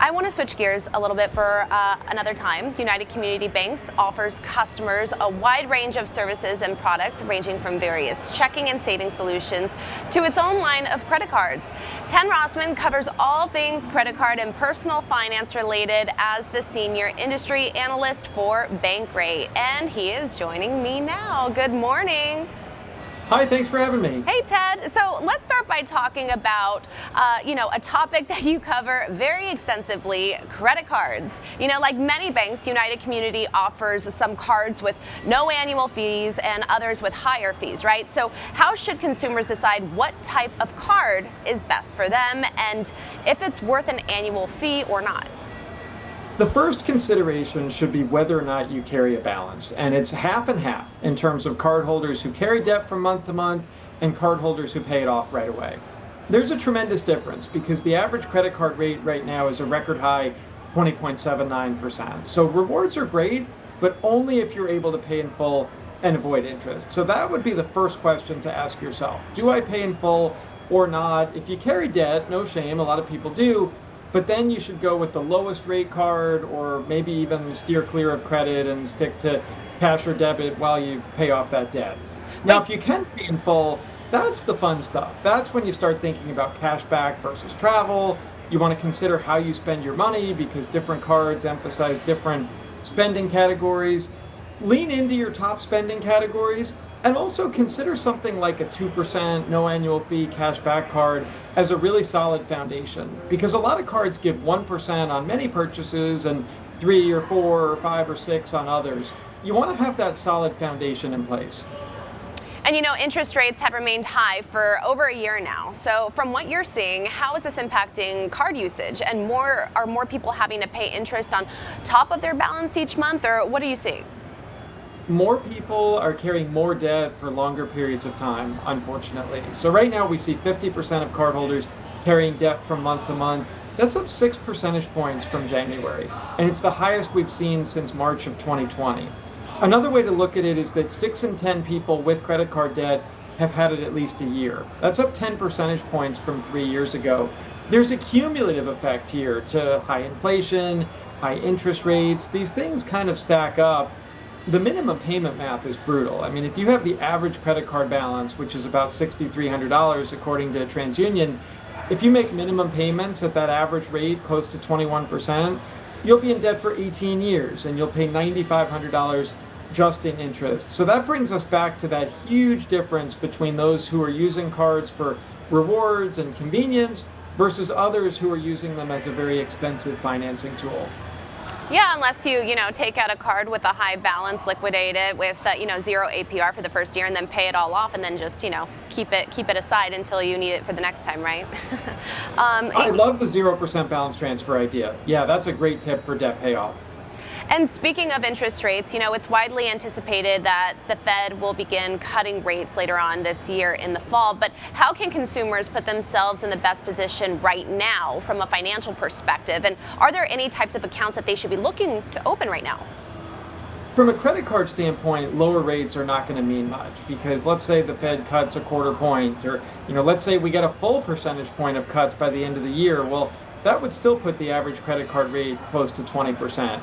I want to switch gears a little bit for another time. United Community Banks offers customers a wide range of services and products ranging from various checking and saving solutions to its own line of credit cards. Rossman covers all things credit card and personal finance related as the senior industry analyst for Bankrate, and he is joining me now. Good morning. Hi, thanks for having me. Hey, Ted. So let's start by talking about, a topic that you cover very extensively, credit cards. Like many banks, United Community offers some cards with no annual fees and others with higher fees, right? So how should consumers decide what type of card is best for them and if it's worth an annual fee or not? The first consideration should be whether or not you carry a balance, and it's half and half in terms of cardholders who carry debt from month to month and cardholders who pay it off right away. There's a tremendous difference because the average credit card rate right now is a record high 20.79%. So rewards are great, but only if you're able to pay in full and avoid interest. So that would be the first question to ask yourself. Do I pay in full or not? If you carry debt, no shame, a lot of people do. But then you should go with the lowest rate card or maybe even steer clear of credit and stick to cash or debit while you pay off that debt. Now, if you can pay in full, that's the fun stuff. That's when you start thinking about cash back versus travel. You want to consider how you spend your money because different cards emphasize different spending categories. Lean into your top spending categories and also consider something like a 2% no annual fee cash back card as a really solid foundation, because a lot of cards give 1% on many purchases and 3 or 4 or 5 or 6 on others. You want to have that solid foundation in place. And interest rates have remained high for over a year now. So from what you're seeing, how is this impacting card usage? And are more people having to pay interest on top of their balance each month, or what are you seeing? More people are carrying more debt for longer periods of time, unfortunately. So right now we see 50% of cardholders carrying debt from month to month. That's up 6 percentage points from January, and it's the highest we've seen since March of 2020. Another way to look at it is that 6 in 10 people with credit card debt have had it at least a year. That's up 10 percentage points from 3 years ago. There's a cumulative effect here to high inflation, high interest rates. These things kind of stack up. The minimum payment math is brutal. I mean, if you have the average credit card balance, which is about $6,300 according to TransUnion, if you make minimum payments at that average rate, close to 21%, you'll be in debt for 18 years and you'll pay $9,500 just in interest. So that brings us back to that huge difference between those who are using cards for rewards and convenience versus others who are using them as a very expensive financing tool. Yeah, unless you take out a card with a high balance, liquidate it with zero APR for the first year, and then pay it all off, and then just keep it aside until you need it for the next time, right? I love the 0% balance transfer idea. Yeah, that's a great tip for debt payoff. And speaking of interest rates, it's widely anticipated that the Fed will begin cutting rates later on this year in the fall. But how can consumers put themselves in the best position right now from a financial perspective? And are there any types of accounts that they should be looking to open right now? From a credit card standpoint, lower rates are not going to mean much because let's say the Fed cuts a quarter point or, let's say we get a full percentage point of cuts by the end of the year. Well, that would still put the average credit card rate close to 20%.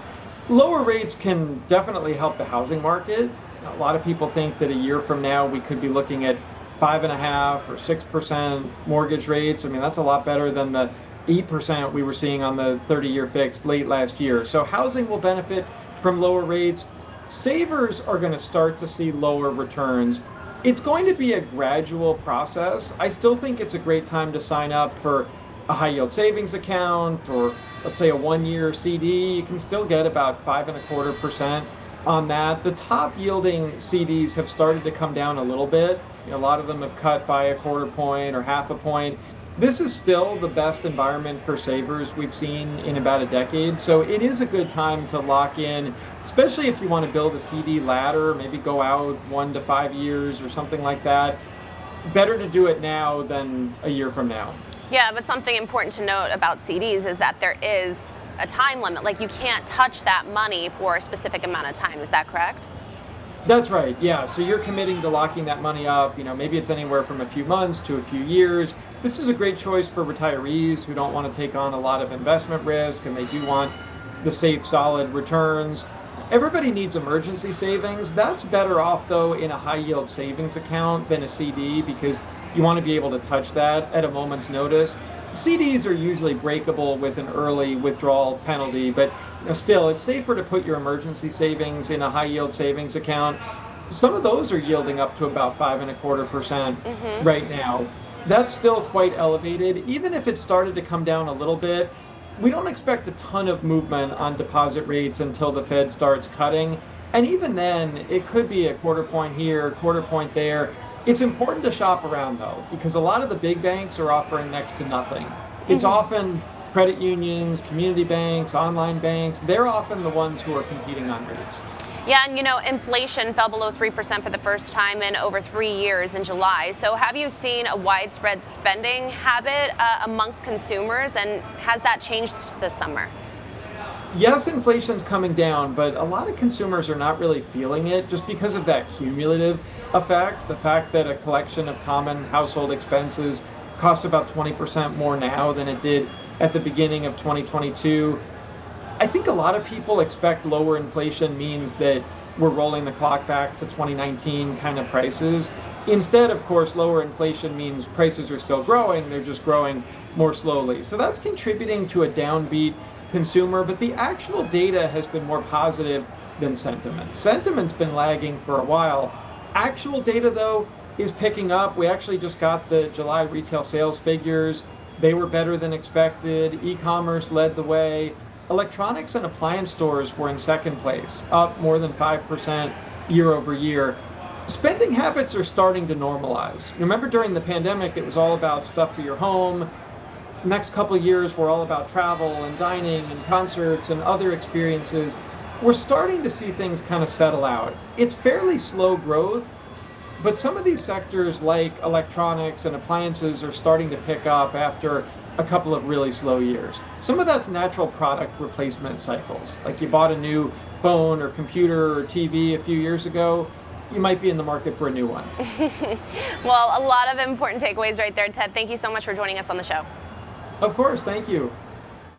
Lower rates can definitely help the housing market. A lot of people think that a year from now we could be looking at 5.5% or 6% mortgage rates. I mean, that's a lot better than the 8% we were seeing on the 30-year fixed late last year. So housing will benefit from lower rates. Savers are going to start to see lower returns. It's going to be a gradual process. I still think it's a great time to sign up for a high yield savings account or let's say a 1-year CD. You can still get about 5.25% on that. The top yielding CDs have started to come down a little bit. A lot of them have cut by a quarter point or half a point. This is still the best environment for savers we've seen in about a decade. So it is a good time to lock in, especially if you want to build a CD ladder, maybe go out 1 to 5 years or something like that. Better to do it now than a year from now. Yeah, but something important to note about CDs is that there is a time limit. Like you can't touch that money for a specific amount of time. Is that correct? That's right. Yeah. So you're committing to locking that money up. Maybe it's anywhere from a few months to a few years. This is a great choice for retirees who don't want to take on a lot of investment risk and they do want the safe, solid returns. Everybody needs emergency savings. That's better off, though, in a high yield savings account than a CD because you want to be able to touch that at a moment's notice. CDs are usually breakable with an early withdrawal penalty, but still, it's safer to put your emergency savings in a high yield savings account. Some of those are yielding up to about 5.25% right now. That's still quite elevated. Even if it started to come down a little bit, we don't expect a ton of movement on deposit rates until the Fed starts cutting. And even then, it could be a quarter point here, quarter point there. It's important to shop around though, because a lot of the big banks are offering next to nothing. It's often credit unions, community banks, online banks. They're often the ones who are competing on rates. Yeah, and inflation fell below 3% for the first time in over 3 years in July. So have you seen a widespread spending habit amongst consumers, and has that changed this summer? Yes, inflation's coming down, but a lot of consumers are not really feeling it just because of that cumulative effect. The fact that a collection of common household expenses costs about 20% more now than it did at the beginning of 2022. I think a lot of people expect lower inflation means that we're rolling the clock back to 2019 kind of prices. Instead, of course, lower inflation means prices are still growing, they're just growing more slowly. So that's contributing to a downbeat consumer, but the actual data has been more positive than sentiment. Sentiment's been lagging for a while. Actual data, though, is picking up. We actually just got the July retail sales figures. They were better than expected. E-commerce led the way. Electronics and appliance stores were in second place, up more than 5% year over year. Spending habits are starting to normalize. Remember during the pandemic, it was all about stuff for your home. Next couple of years were all about travel and dining and concerts and other experiences. We're starting to see things kind of settle out. It's fairly slow growth, but some of these sectors like electronics and appliances are starting to pick up after a couple of really slow years. Some of that's natural product replacement cycles. Like you bought a new phone or computer or TV a few years ago, you might be in the market for a new one. Well, a lot of important takeaways right there, Ted. Thank you so much for joining us on the show. Of course, thank you.